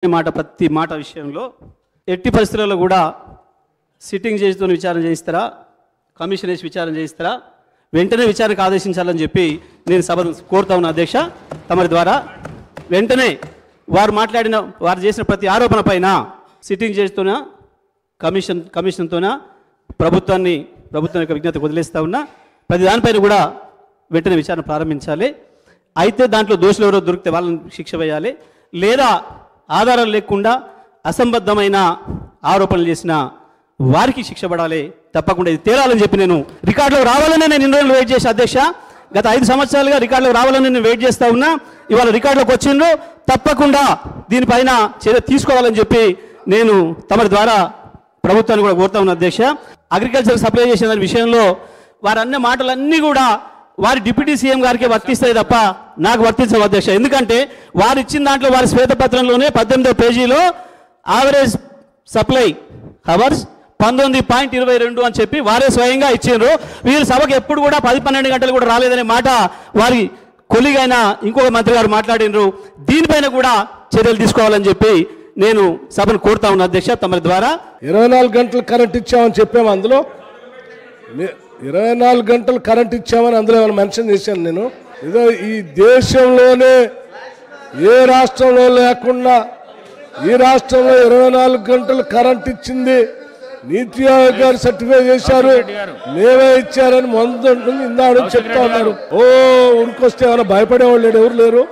ప్రతి మాట విషయంలో ఎట్టి పరిస్థితుల్లో కూడా సిట్టింగ్ జడ్జితో విచారణ చేయిస్తారా, కమిషన్ వేసి విచారణ చేయిస్తారా, వెంటనే విచారణకు ఆదేశించాలని చెప్పి నేను సభను కోరుతా ఉన్నా అధ్యక్ష. తమరి ద్వారా వెంటనే వారు చేసిన ప్రతి ఆరోపణ పైన సిట్టింగ్ జడ్జితోనా కమిషన్తోనా ప్రభుత్వం యొక్క విజ్ఞతకు వదిలేస్తూ ఉన్నా. ప్రతి దానిపైన కూడా వెంటనే విచారణ ప్రారంభించాలి. అయితే దాంట్లో దోషులు ఎవరో దొరికితే వాళ్ళని శిక్ష వేయాలి, లేదా ఆధారాలు లేకుండా అసంబద్ధమైన ఆరోపణలు చేసిన వారికి శిక్ష పడాలి. తప్పకుండా ఇది తేలాలని చెప్పి నేను రికార్డులో రావాలని నేను ఇన్ని రోజులు వెయిట్ చేసి అధ్యక్ష, గత 5 సంవత్సరాలుగా రికార్డులో రావాలని నేను వెయిట్ చేస్తూ ఉన్నా. ఇవాళ రికార్డులోకి వచ్చిండ్రు, తప్పకుండా దీనిపైన చర్య తీసుకోవాలని చెప్పి నేను తమరి ద్వారా ప్రభుత్వాన్ని కూడా కోరుతా ఉన్నా అధ్యక్ష. అగ్రికల్చర్ సప్లై చేసిన విషయంలో వారు అన్న మాటలన్నీ కూడా వారి డిప్యూటీ సీఎం గారికి వర్తిస్తాయి తప్ప నాకు వర్తించవు అధ్యక్ష. ఎందుకంటే వారు ఇచ్చిన దాంట్లో వారి శ్వేతపత్రంలోనే 18వ పేజీలో యావరేజ్ సప్లై అవర్స్ 19.22 అని చెప్పి వారే స్వయంగా ఇచ్చిండ్రు. వీరు సభకు ఎప్పుడు కూడా 10-12 గంటలు కూడా రాలేదనే మాట వారి కొలిగైన ఇంకొక మంత్రి గారు మాట్లాడినరు. దీనిపైన కూడా చర్యలు తీసుకోవాలని చెప్పి నేను సభను కోరుతా ఉన్నా అధ్యక్ష. తమరి ద్వారా 24 గంటలు కరెంట్ ఇచ్చామని చెప్పాము. అందులో 24 గంటలు కరెంట్ ఇచ్చామని అందులో ఏమైనా మెన్షన్ చేశాను నేను. ఏదో ఈ దేశంలోనే ఏ రాష్ట్రంలో లేకుండా ఈ రాష్ట్రంలో 24 గంటలు కరెంట్ ఇచ్చింది నీతి ఆయోగ్ గారు సర్టిఫై చేశారు, మేమే ఇచ్చారని ఇందాడు చెప్తా ఉన్నారు. ఉరికొస్తే ఏమైనా భయపడేవాళ్ళు ఎవరు లేరు.